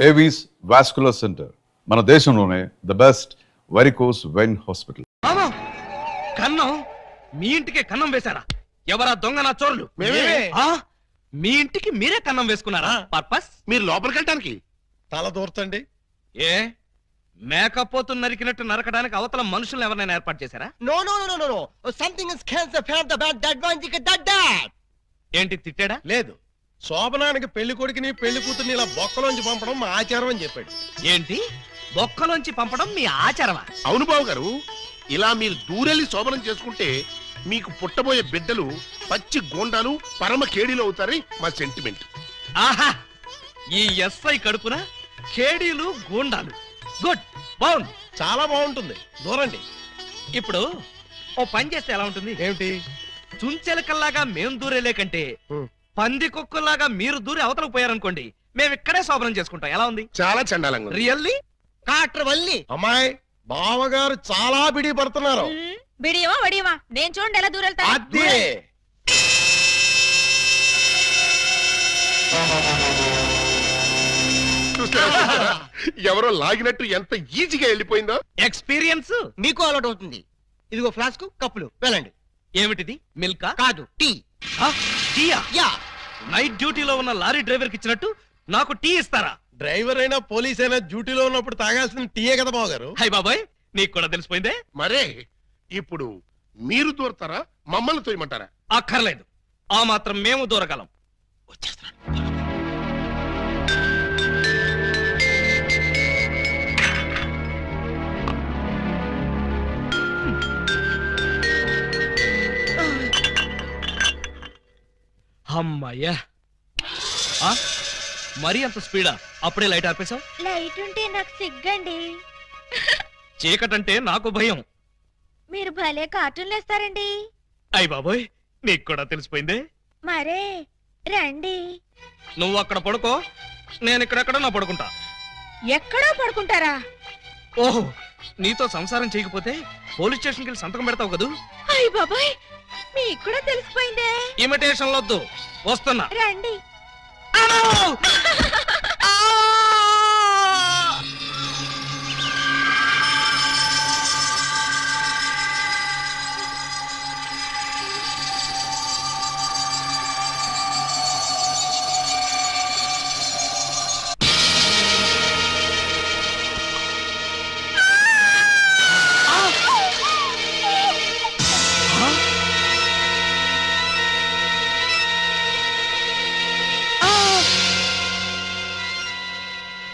Avis vascular centre మన దేశంలోనే the best varicose vein hospital. కన్నం మీ ఇంటికి కన్నం వేశారా? ఎవరా దొంగ నా చోరులు? మీ ఇంటికి మీరే కన్నం వేసుకున్నారా? పర్పస్ మీరు లోపలికి వెళ్ళటానికి. తల దూర్చండి. ఏ మేకపోతు నరికినట్టు నరకడానికి అవతల మనుషులు ఎవరైనా ఏర్పాటు చేశారా? No. Something is cancer. That one. ఏంటి తిట్టాడా? లేదు, శోభనానికి పెళ్లి కొడుకుని పెళ్లి కూతుర్ని ఇలా బొక్కలోంచి పంపడం మా ఆచారం అని చెప్పాడు. ఏంటి బొక్కలోంచి పంపడం మీ ఆచారమా? అవును బాబు గారు, ఇలా మీరు దూరెళ్ళి శోభనం చేసుకుంటే మీకు పుట్టబోయే బిడ్డలు పచ్చి గోండాలు పరమ కేడీలు అవుతారని మా సెంటిమెంట్. ఆహా, ఈ ఎస్ఐ కడుపున కేడీలు గూండాలు. గుడ్, బాగుంది, చాలా బాగుంటుంది. దూరండి. ఇప్పుడు ఓ పని చేస్తే ఎలా ఉంటుంది? ఏమిటి? చుంచెలకల్లాగా మేం దూరేలే కంటే పంది కుక్కల్లాగా మీరు దూరి అవతలకు పోయారనుకోండి, మేము ఇక్కడే శోభనం చేసుకుంటాం. ఎలా ఉంది? చాలా చండాలంగా ఉంది. రియల్లీ? కాట్ర వల్లి అమ్మాయి, బావగారు చాలా బిడి పడుతున్నారు. బిడియమా వడియమా నేను చూడండి ఎలా దూరెళ్తా. అదే చూస్తారా? ఎవరో లాగినట్టు ఎంత ఈజీగా వెళ్ళిపోయిందో. ఎక్స్పీరియన్స్ మీకు అలవాటు అవుతుంది. ఇదిగో ఫ్లాస్క్, కప్పులు వెళ్ళండి. ఏమిటిది? మిల్కా? కాదు, టీ. టీయా? యా. నైట్ డ్యూటీలో ఉన్న లారీ డ్రైవర్ కి ఇచ్చినట్టు నాకు టీ ఇస్తారా? డ్రైవర్ అయినా పోలీస్ అయినా డ్యూటీలో ఉన్నప్పుడు తాగాల్సిన టీయే కదా బావగారు. హై బాబాయ్, నీకు కూడా తెలిసిపోయిందే. మరే ఇప్పుడు మీరు దూరతారా, మమ్మల్ని తోయమంటారా? అక్కర్లేదు, ఆ మాత్రం మేము దూరగలం. వచ్చేస్తున్నాను. అమ్మయ్యా, మరీ అంత స్పీడా? అప్పుడే లైట్ ఆర్పేశావు? లైట్ ఉంటే నాకు సిగ్గండి. చీకటంటే నాకు భయం. మీరు భలే కార్టూన్లు వేస్తారండి. అయ్ బాబోయ్, నీకు కూడా తెలిసిపోయిందే. మరే రండి. నువ్వు అక్కడ పడుకో, నేను ఇక్కడెక్కడ నా పడుకుంటా. ఎక్కడో పడుకుంటారా? ఓహో, నీతో సంసారం చేయకపోతే పోలీస్ స్టేషన్కి వెళ్ళి సంతకం పెడతావు కదూ. అయ్ బాబాయ్, మీకు కూడా తెలిసిపోయిందే. ఇమిటేషన్ వద్దు, వస్తున్నా. రండి.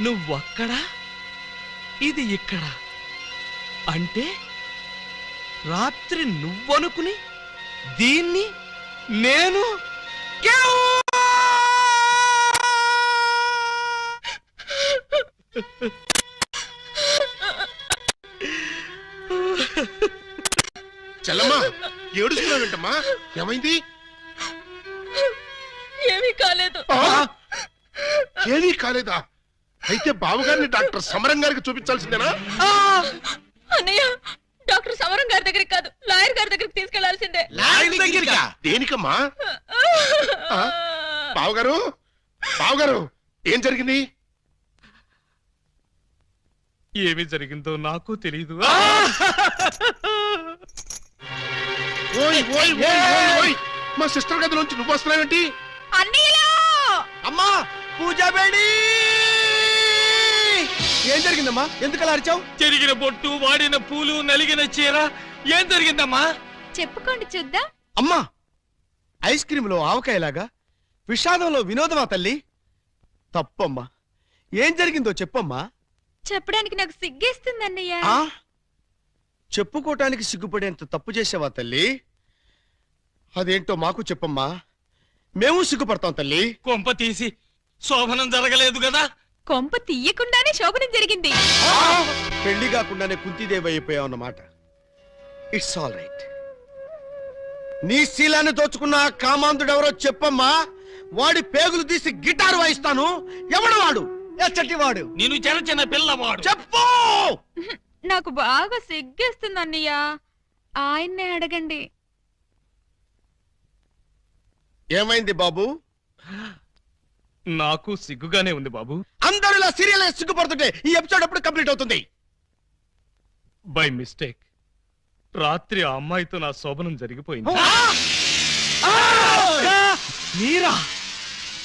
నువ్వక్కడ, ఇది ఇక్కడ. అంటే రాత్రి నువ్వనుకుని దీన్ని నేను చెల్లమ్మా, ఏడుస్తున్నావు ఏంటమ్మా? ఏమైంది? ఏమీ కాలేదు. ఏమీ కాలేదా? అయితే బావగారిని డాక్టర్ సమరం గారికి చూపించాల్సిందేనా? అన్నయ్య, డాక్టర్ సమరం గారి దగ్గరికి కాదు, లాయర్ గారి దగ్గరికి తీసుకెళ్లాల్సిందే. దేనికమ్మా? బావగారు, బావగారు, ఏం జరిగింది? ఏమి జరిగిందో నాకు తెలీదు. ఓయ్ ఓయ్ ఓయ్ ఓయ్ ఓయ్, మా సిస్టర్ గదిలోంచి నువ్వు వస్తున్నావేంటి? అన్నయ్యలో అమ్మా, పూజ బేడి. ఏం జరిగిందమ్మా? ఎందుకలా అరిచావు? చెరిగిన బొట్టు, వాడిన పూలు, నలిగిన చీర. ఏం జరిగిందమ్మా? చెప్పుకోండి చూద్దాం. అమ్మా, ఐస్ క్రీమ్ లో ఆవకాయలాగా విషాదంలో వినోదమా తల్లి? తప్పమ్మా, ఏం జరిగిందో చెప్పమ్మా. చెప్పడానికి నాకు సిగ్గేస్తుంది అన్నయ్య. చెప్పుకోటానికి సిగ్గుపడేంత తప్పు చేసావా తల్లి? అదేంటో మాకు చెప్పమ్మా, మేము సిగ్గుపడతాం తల్లి. కొంప తీసి శోభనం జరగలేదు కదా? కొంప తీయకుండానే శోభనం జరిగింది. పెళ్లి కాకుండానే కుంతిదేవి అయిపోయావు అన్నమాట. It's all right. నీ శీలాన్ని దోచుకున్న కామాంధుడెవరో చెప్పమ్మా. వాడి పేగులు తీసి గిటారు వాయిస్తాను. ఎవడు వాడు? ఎచ్చటి వాడు? నేను చిన్న చిన్న పిల్లవాడు. చెప్పు. నాకు బాగా సిగ్గేస్తుంది అన్నయ్య, ఆయన్నే అడగండి. ఏమైంది బాబు? నాకు సిగ్గుగానే ఉంది బాబు. అందరూ ఇలా సీరియల్ సిగ్గుపడుతుంటే ఈ ఎపిసోడ్ ఎప్పుడు కంప్లీట్ అవుతుంది? బై మిస్టేక్ రాత్రి ఆ అమ్మాయితో నా శోభనం జరిగిపోయింది. మీరా?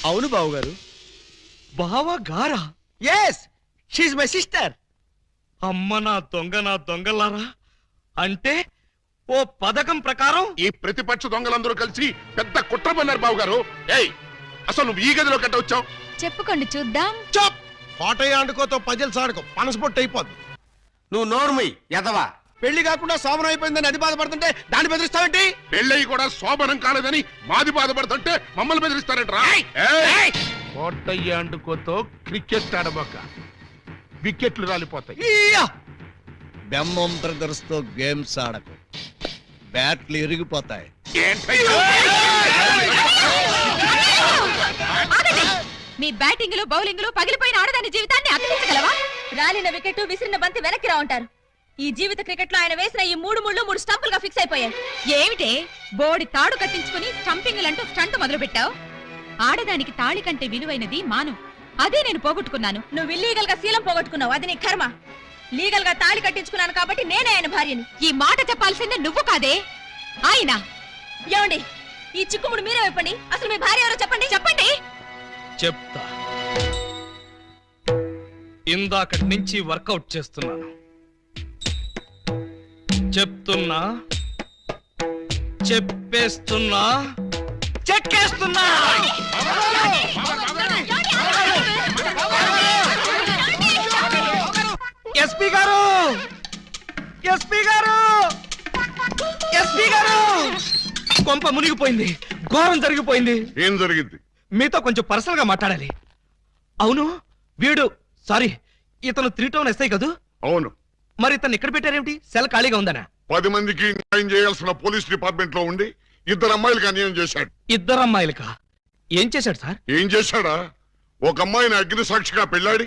అవును బావు గారు. బావా గారా? Yes, she my sister. అమ్మ నా దొంగలారా, అంటే ఓ పథకం ప్రకారం ఈ ప్రతిపక్ష దొంగలందరూ కలిసి పెద్ద కుట్ర పన్నారు బాబు గారు. ఏయ్, అసలు నువ్వు ఈ గదిలో కట్ట వచ్చావు? చెప్పుకోండి చూద్దాం. చప్ కోటయ్య ఆడుకోతో పజిల్స్ ఆడుకో, పనసపొట్టు అయిపోద్ది. నువ్వు నోర్మి ఎదవా. పెళ్లి కాకుండా శోభనం అయిపోయిందని అది బాధపడుతుంటే దాన్ని బెదిరిస్తావేంటి? పెళ్ళయి కూడా శోభనం కాలేదని మాది బాధపడుతుంటే మమ్మల్ని బెదిరిస్తారంటరా? కోటయ్య అండుకోతో క్రికెట్ ఆడబోక, వికెట్లు రాలిపోతాయి. బెమ్మం బ్రదర్స్ తో గేమ్స్ ఆడకు, బ్యాట్లు ఇరిగిపోతాయి. ఏంటయ్యా? మీ బ్యాటింగ్ లో బౌలింగ్ లో పగిలిపోయిన ఆడదాని జీవితాన్ని అతికించగలవా? రాలిన వికెట్ విసిరిన బంతి వెనక్కి రా ఉంటారు. ఈ జీవిత క్రికెట్ లో ఆయన వేసిన ఈ 3 ముళ్ళు 3 స్టంపులుగా ఫిక్స్ అయిపోయాయి. ఏమిటే బోడి తాడు కట్టించుకుని స్టంపింగ్ అంటూ స్టంట్ మొదలు పెట్టావు? ఆడదానికి తాళి కంటే విలువైనది మాను. అదే నేను పోగొట్టుకున్నాను. నువ్వు ఇల్లీగల్ గా శీలం పోగొట్టుకున్నావు, అది నీ కర్మ. లీగల్ గా తాళి కట్టించుకున్నాను కాబట్టి నేనే ఆయన భార్యని. ఈ మాట చెప్పాల్సిందే నువ్వు కాదే ఆయన. ఏమండి, ఈ చిక్కుముడు మీరే చెప్పండి. అసలు మీ భార్య ఎవరో చెప్పండి. చెప్పండి. చెప్తా. ఇందాకటి నుంచి వర్కౌట్ చేస్తున్నాను. చెప్తున్నా, చెప్పేస్తున్నా, చెక్కేస్తున్నా. ఎస్పీ గారు, ఎస్పీ గారు, ఎస్పీ గారు, కొంప మునిగిపోయింది, ఘోరం జరిగిపోయింది. ఏం జరిగింది? మీతో కొంచెం పర్సనల్ గా మాట్లాడాలి. అవును, వీడు సారీ ఇతను 3 టౌన్ ఎస్ఐ కదూ? అవును. మరి ఇతను ఇక్కడ పెట్టారేమిటి? సెల్ ఖాళీగా ఉందనా? 10 మందికి న్యాయం చేయాల్సిన పోలీస్ డిపార్ట్మెంట్ లో ఉండి 2 అమ్మాయిలకి అన్యాయం చేశాడు. 2 అమ్మాయిలకా? ఏం చేశాడు సార్? ఏం చేశాడా? ఒక అమ్మాయిని అగ్ని సాక్షిగా పెళ్ళాడి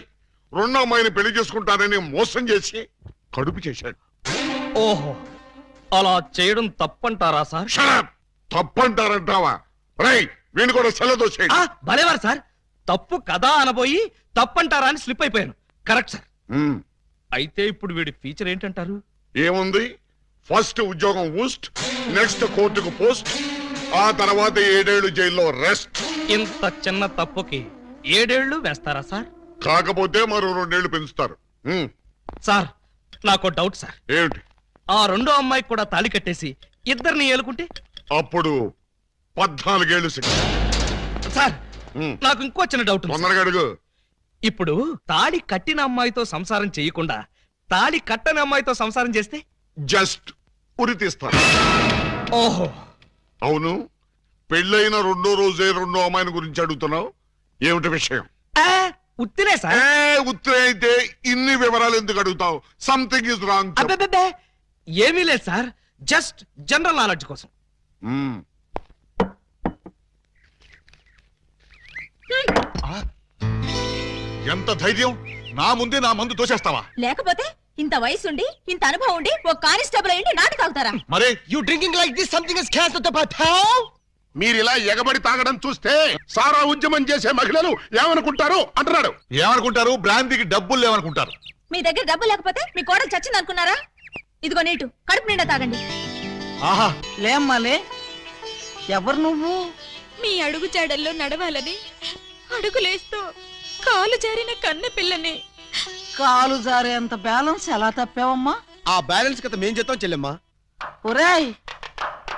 2వ అమ్మాయిని పెళ్లి చేసుకుంటానని మోసం చేసి కడుపు చేశాడు. ఓహో, అలా చేయడం తప్పంటారా సార్? షడప్! తప్పంటారంటావా? రై, వీణు కూడా సెలదోసేయండి. భలేవారు సార్, తప్పు కదా అనబోయి తప్పంటారా అని స్లిప్ అయిపోయాను. Correct sir. అయితే ఇప్పుడు వీడి ఫీచర్ ఏంటంటారు? ఏముంది? ఫస్ట్ ఉద్యోగం ఊస్ట్, నెక్స్ట్ కోర్టుకు పోస్ట్, ఆ తర్వాత 7 ఏళ్లు జైల్లో రెస్ట్. ఇంత చిన్న తప్పుకి 7 ఏళ్లు వేస్తారా సార్? కాకపోతే మరో 2 ఏళ్లు పెంచుతారు. సార్, నాకు డౌట్ సార్. ఏమిటి? ఆ 2వ అమ్మాయికి కూడా తాళి కట్టేసి 2ని ఏలుకుంటే? అప్పుడు 14 ఏళ్లు శిక్ష. సార్, నాకు ఇంకో చిన్న డౌట్ ఉంది. తొందరగా అడుగు. ఇప్పుడు తాళి కట్టిన అమ్మాయితో సంసారం చేయకుండా తాళి కట్టని అమ్మాయితో సంసారం చేస్తే? జస్ట్ ఉరి తీస్తారు. ఓహో, అవును. పెళ్ళైన 2వ రోజే 2వ అమ్మాయిని గురించి అడుగుతున్నావు. ఏమిటి విషయం? ఉత్తినే సార్. ఉత్తరే అయితే ఇన్ని వివరాలు ఎందుకు అడుగుతావు? Something is wrong. అబ్బే, ఏమీ లేదు సార్, జస్ట్ జనరల్ నాలెడ్జ్ కోసం. ఎంత ధైర్యం! నా ముందే నా మందు తోసేస్తావా? లేకపోతే ఇంత వయసుండి ఇంత అనుభవం ఉండి ఒక కానిస్టేబుల్ అయ్యి నాటకాలు తాగుతారా? మరే you drinking like this something is cancer to పటావ్. మీరు ఇలా ఎగబడి తాగడం చూస్తే సారా ఉద్యమం చేసే మహిళలు ఏమనుకుంటారు అంటున్నాడు. ఏమనుకుంటారు? బ్రాంతికి డబ్బులు లేవనుకుంటారు. మీ దగ్గర డబ్బు లేకపోతే మీ కోడలు చచ్చింది అనుకున్నారా? ఇదిగో నీటు, కడుపు నిండా తాగండి. ఆహా, లేమ్మాలే, ఎవరు నువ్వు? మీ అడుగు జాడల్లో నడవాలని అడుగులేస్తూ కాలు జారిన కన్న పిల్లని. కాలు జారేంత బ్యాలెన్స్ ఎలా తప్పావమ్మా? ఆ బ్యాలెన్స్ కథ మేం చేద్దాం చెల్లెమ్మా. ఒరేయ్,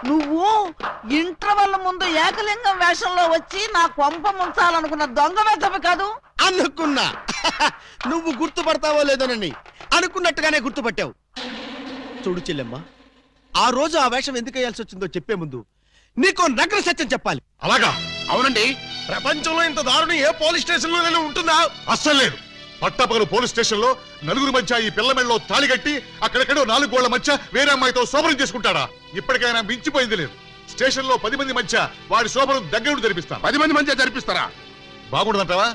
నువ్వు ఇంటర్వెల్ ముందు ఏకలింగం వేషంలో వచ్చి నా కొంప ముంచాలనుకున్న దొంగ వెతవి కాదు? అనుకున్నా. నువ్వు గుర్తుపడతావో లేదోనని అనుకున్నట్టుగానే గుర్తుపట్టావు. చూడు చెల్లెమ్మా, ఆ రోజు ఆ వేషం ఎందుకు వేయాల్సి వచ్చిందో చెప్పే ముందు నీకో నగ్న సత్యం చెప్పాలి. అలాగా? అవునండి. ప్రపంచంలో ఇంత దారుణం ఏ పోలీస్ స్టేషన్ లోనే ఉంటుందా? అస్సలు లేదు. పట్టపగలు పోలీస్ స్టేషన్ లో నలుగురు మధ్య ఈ పిల్ల మెడలో తాళి కట్టి అక్కడెక్కడో 4 గోళ్ల మధ్య వేరే అమ్మాయితో శోభనం చేసుకుంటాడా? ఇప్పటికైనా మించిపోయింది లేదు. స్టేషన్ లో 10 మంది మధ్య వాడి శోభనం దగ్గరుండి జరిపిస్తాను. 10 మంది మధ్య జరిపిస్తారా? బాగుండదంటావా?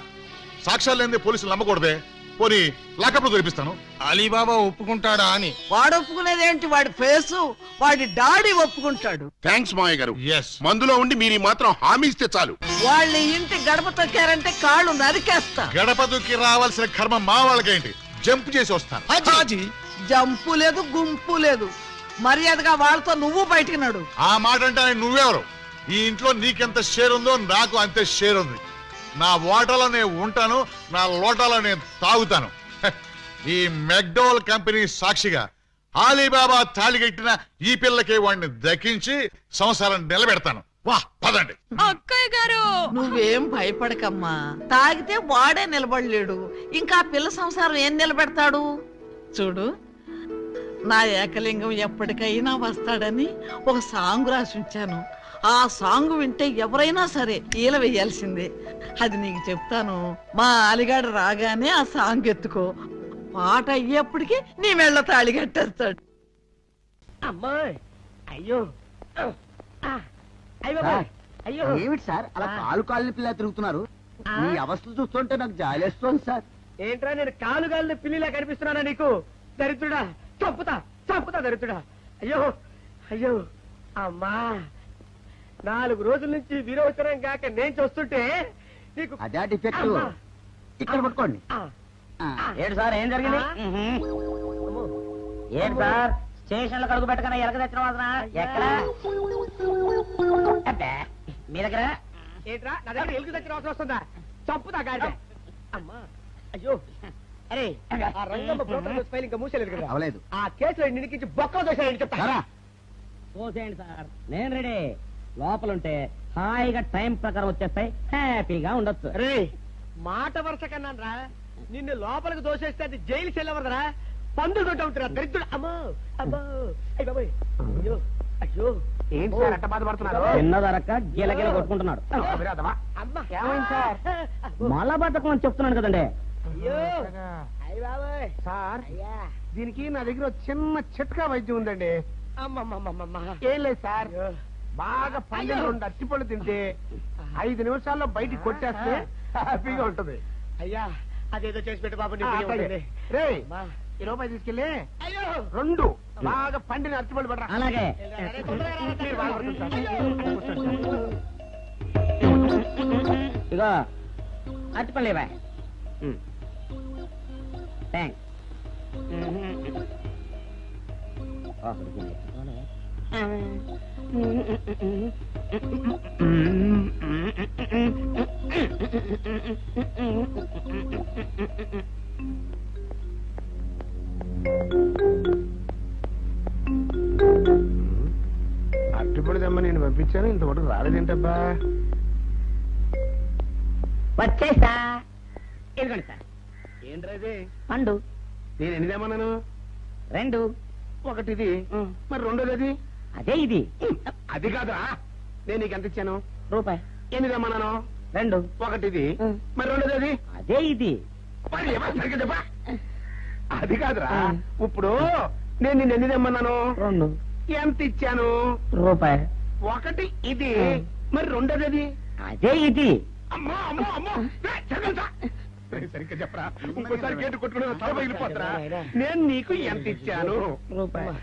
సాక్ష్యాలు లేని పోలీసులు నమ్మకూడదే. పోనీ లాకప్ లో దొరికిస్తాను. అలీబాబా ఒప్పుకుంటాడా అని. వాడు ఒప్పుకునేదేంటి? వాడి ఫేసు, వాడి డాడీ ఒప్పుకుంటాడు. థ్యాంక్స్ మావయ్య గారు. ఎస్. మందులో ఉండి మీరు ఈ మాత్రం హామీ ఇస్తే చాలు. వాళ్ళ ఇంటి గడప తొక్కారంటే కాళ్ళు నరికేస్తా. గడప దూకి రావాల్సిన కర్మ మా వాళ్ళకేంటి? జంప్ చేసి వస్తాను. హాజీ జంపు లేదు, గుంపు లేదు. మర్యాదగా వాళ్ళతో నువ్వు బయటికి నడు. ఆ మాట అంటే నువ్వెవరు? ఈ ఇంట్లో నీకెంత షేర్ ఉందో నాకు అంతే షేర్ ఉంది. నా ఓటలో నేను ఉంటాను, నా లోటాలో నేను తాగుతాను. హ, ఈ మెక్డోవల్ కంపెనీ సాక్షిగా అలీబాబా తాళిగట్టిన ఈ పిల్లకి వాడిని దక్కించి సంసారం నిలబెడతాను. వా పదండి. అక్కయ్య గారు నువ్వేం భయపడకమ్మా. తాగితే వాడే నిలబడలేడు, ఇంకా ఆ పిల్ల సంసారం ఏం నిలబెడతాడు? చూడు, నా ఏకలింగం ఎప్పటికైనా వస్తాడని ఒక సాంగ్ రాసి ఉంచాను. ఆ సాంగ్ వింటే ఎవరైనా సరే ఈల వేయాల్సిందే. అది నీకు చెప్తాను. మా అలిగాడు రాగానే ఆ సాంగ్ ఎత్తుకో. పాట అయ్యేప్పటికి నీ మెళ్ళ తాళి కట్టేస్తాడు. అమ్మాయి అయ్యో అయ్యో అయ్యో ఏమిటి సార్ అలా కాలు పిల్ల తిరుగుతున్నారు? మీ అవస్థలు చూస్తుంటే నాకు జాలేస్తోంది సార్. ఏంట్రా నేను కాలుగాలిన పిల్లిలా కనిపిస్తున్నానా నీకు? దరిద్రుడా, చంపుతా చంపుతా దరిద్రుడా. అయ్యో అయ్యో అమ్మా, 4 రోజుల నుంచి విరోచనం కాక నేను చూస్తుంటే నీకు అదే డిఫెక్ట్. అమ్మా. ఇక్కడ పట్టుకోండి. ఆ, ఏంటి సార్ ఏం జరిగింది? ఏంటి సార్ స్టేషన్ లో కడుగు పెట్టకనే ఎలక తెచ్చిన వాసన ఎక్కడ? మీ దగ్గర ఏంట్రా? నా దగ్గర ఎలుగు తెచ్చిన వాసన వస్తుందా? చంపుతా గాడి. అమ్మా అయ్యో, అరే ఆ రంగమ్మ బ్రోకర్ ఫైల్ ఇంకా మూసేలేదు కదా? అవలేదు. ఆ కేసులో నిడికించి బొక్కలు దోశాయని చెప్తా. సరా పోసేయండి సార్, నేను రెడీ. లోపలుంటే హాయిగా టైం ప్రకారం వచ్చేస్తాయి, హ్యాపీగా ఉండొచ్చు. రే మాట వరుస కన్నాను రా, నిన్ను లోపలికి దోసేస్తే అది జైలు చెల్లవరదరా, పందులు దొడ్డ అవుతురా దరిద్రుడు. అమ్మో అమ్మో అయ్య బాబోయ్, అయ్యో అయ్యో ఏంటి సార్ అట్ట బాధపడుతున్నారు? చిన్నదరక్క గిలగిల కొట్టుకుంటున్నాడు. అమ్మా ఏమైంది సార్? మళ్ళా బతకం అని చెప్తున్నాను కదండి. అయ్యో అయ్య బాబోయ్ సార్, దీనికి నా దగ్గర చిన్న చిట్కా వైద్యం ఉందండి. అమ్మమ్మమ్మమ్మ ఏం లేదు సార్, బాగా పండిన 2 అట్టిపళ్ళు తింటే 5 నిమిషాల్లో బయటికి కొట్టేస్తే హ్యాపీగా ఉంటుంది. అయ్యా అదేదో చేసి పెట్టు బాబు. రే ఈ రూపాయి తీసుకెళ్ళి 2 బాగా పండిన అట్టిపళ్ళు పడరా. అలాగే ఇగో అట్టుకోలేవా? థ్యాంక్స్. అట్టుపడి దమ్మ నేను పంపించాను, ఇంతవరకు రాలేదేంటబ్బా? వచ్చేసా. ఇదిగోండి సార్. ఏంట్రా పండు నేను ఎన్ని తెమ్మన్నాను? 2. ఒకటిది, మరి రెండోది? అదే ఇది. అది కాదురా, నేను నీకు ఎంత ఇచ్చాను? రూపాయి. ఎన్ని తెమ్మన్నాను? 2. ఒకటిది, మరి రెండోది? అదే ఇది. మరి ఏమో సరిగ్గా చెప్పా. అది కాదురా, ఇప్పుడు నేను నిన్ను ఎన్ని తెమ్మన్నాను? 2. ఎంత ఇచ్చాను? రూపాయి. ఒకటి ఇది, మరి రెండోది? అదే ఇది. అమ్మో అమ్మో అమ్మో, సరిగ్గా చెప్పరా, ఇంకోసారి గేటు కొట్టుకుని తల పగిలిపోతురా. నేను నీకు ఎంత ఇచ్చాను? రూపాయి.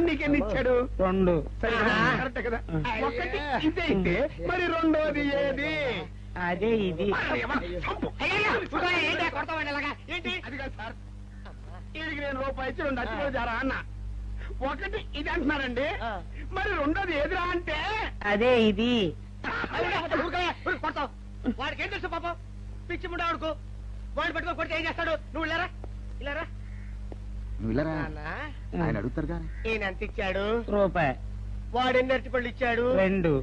నీకెన్ని ఇచ్చాడు? 2. కరెక్ట్ కదా? ఒకటి ఇదే అయితే మరి రెండోది ఏది? అదే ఇది. ఏంటి అది కాదు సార్, ఇది నేను రూపాయి ఇచ్చి 2 అచ్చులు జారా అన్న. ఒకటి ఇది అంటున్నారండి, మరి రెండోది ఏదిరా అంటే? అదే ఇది. వాడికి ఏం తెలుసు పాపం, పిచ్చి ముండా వాడుకో. వాడు పట్టుకొని కొడితే ఏం చేస్తాడు? నువ్వు ఇలారా ఇలారా. నువ్వు ఇలా రా. ఆయన అడుగుతారు కానీ. ఈయన ఎంత ఇచ్చాడు? రూపాయి. వాడు ఎన్ని అరటి పళ్ళు ఇచ్చాడు? 2.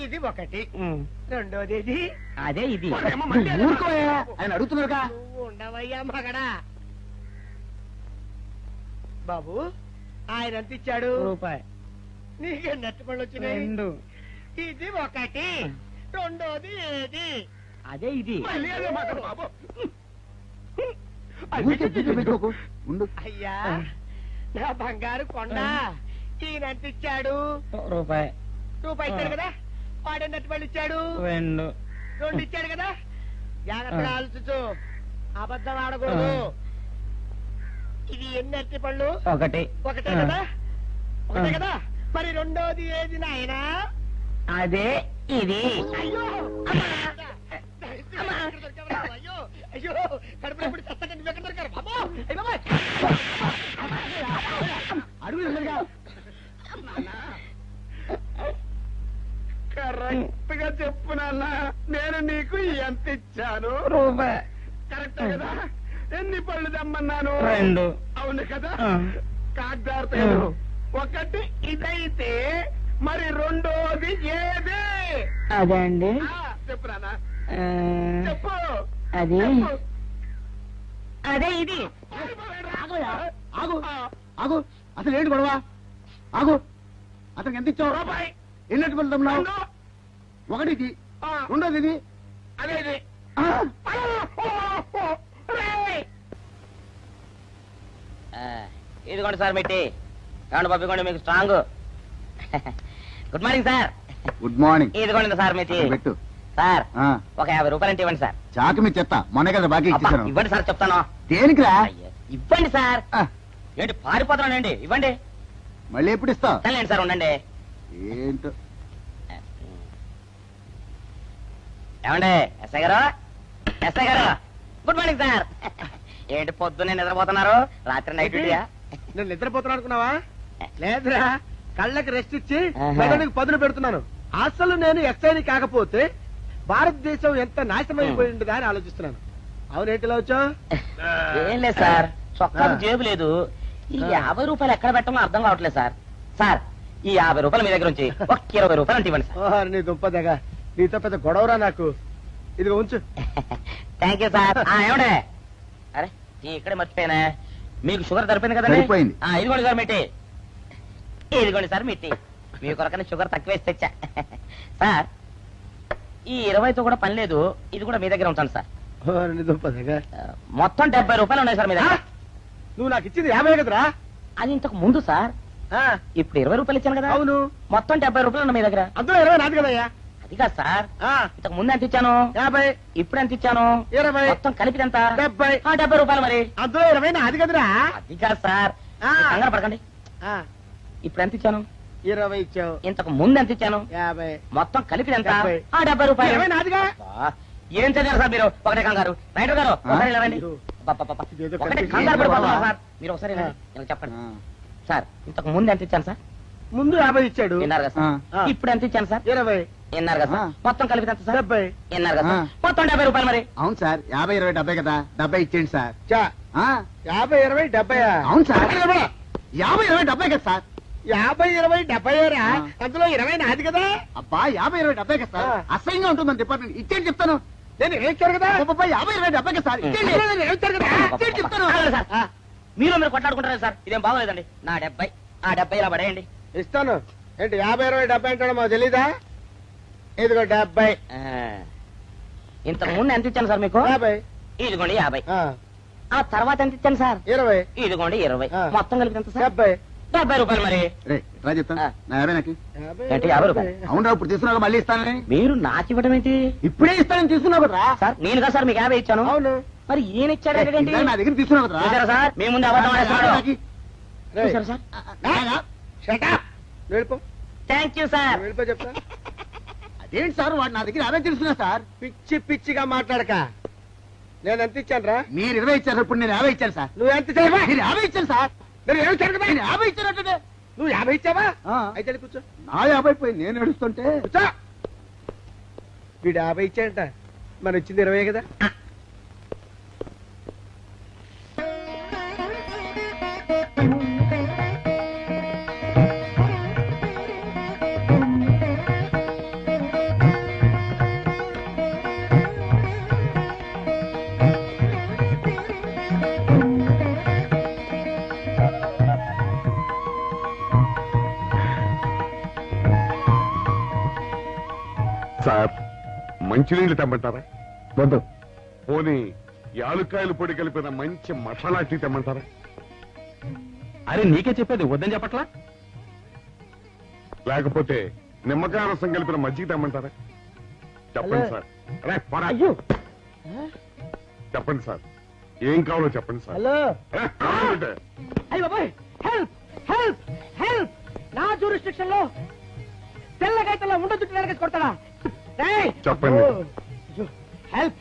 ఇది ఒకటి, రెండోది ఇది. అదే ఇది. ఊరుకోయా, ఆయన అడుగుతున్నారుగా. నువ్వు ఉండవయ్యా మగడా. బాబు ఆయన ఎంత ఇచ్చాడు? రూపాయి. నీకెన్ని అరటి పళ్ళు వచ్చినాయి? 2. ఇది ఒకటి, రెండోది ఏది? అదే ఇది. మళ్ళీ అదే మాట బాబు. ఊరికే బిజీ పెట్టుకోకు. ఉండు. అయ్యా నా బంగారు కొండ, ఈయన ఎంత ఇచ్చాడు? రూపాయి. రూపాయి ఇచ్చాడు కదా. వాడెన్ని అరటి పళ్ళు ఇచ్చాడు? 2. 2 ఇచ్చాడు కదా. జాగ్రత్తగా ఆలోచించు. అబద్ధం ఆడకూడదు. ఇది ఎన్ని అరటి పళ్ళు? ఒకటి. ఒకటే కదా? ఒకటే కదా? మరి రెండోది ఏది నాయనా? అదే ఇది. అయ్యో అయ్యో అయ్యో కడుపులో ఇప్పుడు చత్తగా నువ్వు ఎక్కడ దొరికారు బాబు? అయ్య బాబాయ్ అడుగు కరెక్ట్ గా చెప్పు నాన్న, నేను నీకు ఎంత ఇచ్చాను? రూపాయి. కరెక్ట్ కదా? ఎన్ని పళ్ళు తెమ్మన్నాను? 2. అవును కదా? కాగ్దార్తేను ఒకటి ఇదైతే మరి రెండోది ఏది? అదే అండి. చెప్పు నాన్న చెప్పు. అది అదే ఇది. ఆగు ఆగు, అసలు ఏంటి గొడవ? ఆగు, అతనికి ఎంత ఇచ్చావు? రూపాయి. ఎన్నట్టు వెళ్తున్నావు? ఒకటి ఇది, రెండోది ఇది. అదే ఇది. ఇదిగోండి సార్ మిట్టి. ఏమండి పంపించండి మీకు strong. Good morning sir. Good morning. ఇదిగోండి సార్ మిట్టి. పెట్టు సార్ ఒక 50 రూపాయలు అంటే ఇవ్వండి సార్. చాకు మీ చెత్త, మొన్న కదా బాకీ అబ్బా, ఇచ్చేసాను. ఇవ్వండి సార్ చెప్తాను. దేనికిరా? అయ్యో, ఇవ్వండి సార్. ఏంటి పారిపోతున్నానండి? ఇవ్వండి. మళ్ళీ ఎప్పుడు ఇస్తావు? సరేండి సార్ ఉండండి. ఏంటో. ఏమండి ఎస్ఐ గారు, ఎస్ఐ గారు గుడ్ మార్నింగ్ సార్. ఏంటి పొద్దున్నే నిద్రపోతున్నారు? రాత్రి నైట్ డ్యూటీయా? నేను నిద్రపోతున్నా అనుకున్నావా? లేదురా, కళ్ళకి రెస్ట్ ఇచ్చి ఆహా. మెదడుకి పదును పెడుతున్నాను. అసలు నేను ఎస్ఐని కాకపోతే భారతదేశం ఎంత నాశనం అయిపోయింది అని ఆలోచిస్తున్నాను. అవునేంటిలో వచ్చావు? ఏం లేదు సార్, చొక్కాకు జేబు లేదు. ఈ 50 రూపాయలు ఎక్కడ పెట్టమో అర్థం కావట్లేదు సార్. సార్ ఈ 50 రూపాయలు మీ దగ్గర నుంచి ఒక 20 రూపాయలు అంటే ఇవ్వండి సార్. ఓహో, నీ దుంపదగా, నీతో పెద్ద గొడవరా నాకు. ఇదిగో ఉంచు. Thank you sir. ఏమండే, అరే ఇక్కడే మర్చిపోయానే, మీకు షుగర్ సరిపోయింది కదండి? సరిపోయింది. ఇదిగోండి సార్ మిట్టి. ఇదిగోండి సార్ మిట్టి. మీ కొరకనే షుగర్ తక్కువ వేసి తెచ్చా. సార్ ఈ 20తో కూడా పని లేదు, ఇది కూడా మీ దగ్గర ఉంటాను సార్. ఓ, నీ దుంపదగా. మొత్తం 70 రూపాయలు ఉన్నాయి సార్ మీ దగ్గర. నువ్వు నాకు ఇచ్చింది 50 కదరా? అది ఇంతకు ముందు సార్. ఇప్పుడు 20 రూపాయలు ఇచ్చాను కదా. అవును. మొత్తం 70 రూపాయలు ఉన్నాయి మీ దగ్గర. అందులో 20 నాది కదయ్యా. అది కాదు సార్, ఇంతకు ముందు ఎంత ఇచ్చాను? 50. ఇప్పుడు ఎంత ఇచ్చాను? 20. మొత్తం కలిపి ఎంత? 70. 70 రూపాయలు మరి. అందులో 20 నాది కదరా? అది కాదు సార్, కంగారు పడకండి. ఇప్పుడు ఎంత ఇచ్చాను? 20 ఇచ్చావు. ఇంతకు ముందు ఎంత ఇచ్చాను? 50. మొత్తం కలిపి ఎంత? 70. 70 రూపాయలు. 20 నాదిగా. అబ్బా, ఏం చదివారు సార్ మీరు? ఒకటే కంగారు. రైటర్ గారు ఒకసారి ఇలా రండి. అబ్బబ్బబ్బ, ఒకటే కంగారు పడిపోతున్నారు సార్. మీరు ఒకసారి ఇలా చెప్పండి సార్. ఇంతకు ముందు ఎంత ఇచ్చాను సార్? ముందు 50 ఇచ్చాడు. విన్నారు కదా సార్. ఇప్పుడు ఎంత ఇచ్చాను సార్? 20. విన్నారు కదా సార్. మొత్తం కలిపి ఎంత సార్? 70. విన్నారు కదా సార్. మొత్తం 70 రూపాయలు మరి. అవును సార్, 50, 20, 70 కదా. 70 ఇచ్చేయండి సార్. చా, ఆ, 50, 20, 70. అవును సార్. 50, 20, 70 కదా సార్. 50, 20, 70 అందులో 20 నాది కదా. అబ్బా, 50, 20, 70 కదా సార్. అసహ్యంగా ఉంటుంది మన డిపార్ట్మెంట్. ఇచ్చేయండి చెప్తాను. నేను ఇచ్చారు కదా. అబ్బబ్బా, 50, 20, 70 కదా సార్. ఇచ్చేయండి. ఇచ్చారు కదా. ఇచ్చేయండి చెప్తాను. ఆగండి సార్. మీరు కొట్లాడుకుంటారు సార్, ఇదేం బాగోలేదండి. నా 70 ఆ 70 ఇలా పడేయండి. ఇస్తాను. ఏంటి 50, 20, 70 అంటాడు మాకు తెలీదా? ఇదిగో 70. ఇంతకు ముందు ఎంత ఇచ్చాను సార్ మీకు? 50. ఇదిగోండి 50. ఆ తర్వాత ఎంత ఇచ్చాను సార్? 20. ఇదిగోండి 20. మొత్తం కలిపి ఎంత సార్? 70. 70 రూపాయలు మరి. రే, రా చెప్తాను. నా 50 నాకు. ఏంటి 50 రూపాయలు? అవునరా, ఇప్పుడు తీసుకున్నావు మళ్ళీ ఇస్తానని. మీరు నాకు ఇవ్వడం ఏంటి? ఇప్పుడే ఇస్తానని తీసుకున్నావు కదరా. సార్ నేను కదా సార్ మీకు 50 ఇచ్చాను. అవును. మరి ఈయన ఇచ్చాడు ఏంటి? ఇందాక నా దగ్గర తీసుకున్నావు కదరా. చూసారా సార్, మీ ముందు అబద్ధం ఆడేస్తున్నాడు. రేయ్, చూసారా సార్? shut up. వెళ్ళిపో. Thank you sir. వెళ్ళిపో చెప్తా. అదేంటి సార్, వాడు నా దగ్గర 50 తీసుకున్నా సార్. పిచ్చి పిచ్చిగా మాట్లాడక. నేను ఎంత ఇచ్చాను రా? మీరు 20 ఇచ్చారు, ఇప్పుడు నేను 50 ఇచ్చాను సార్. నువ్వు ఎంత ఇచ్చావా? మీరు 50 ఇచ్చాను సార్. నేను 50 ఇచ్చాను కదా. నేను 50 ఇచ్చానంటే నువ్వు 50 ఇచ్చావా? అయితే వెళ్ళి కూర్చో. నా 50 పోయి నేను ఏడుస్తుంటే. కూర్చో. వీడు 50 ఇచ్చాడంట, మనం ఇచ్చింది 20 కదా. సార్, మంచినీళ్ళు తెమ్మంటారా? వద్దు. పోనీ యాలుక్కాయలు పొడి కలిపిన మంచి మసాలా టీ తెమ్మంటారా? అరే నీకే చెప్పేది వద్దని చెప్పట్లా? లేకపోతే నిమ్మకాయ రసం కలిపిన మజ్జిగ తెమ్మంటారా? చెప్పండి సార్. రే, పోరా. చెప్పండి సార్. ఏం కావాలో చెప్పండి సార్. హలో కావాలంటే అయ్య బాబాయ్ హెల్ప్ హెల్ప్ హెల్ప్ నా జూరిస్ట్రిక్షన్ లో తెల్ల గైతల్లో ఉండదు కొడతాడా చెప్పండి. హెల్ప్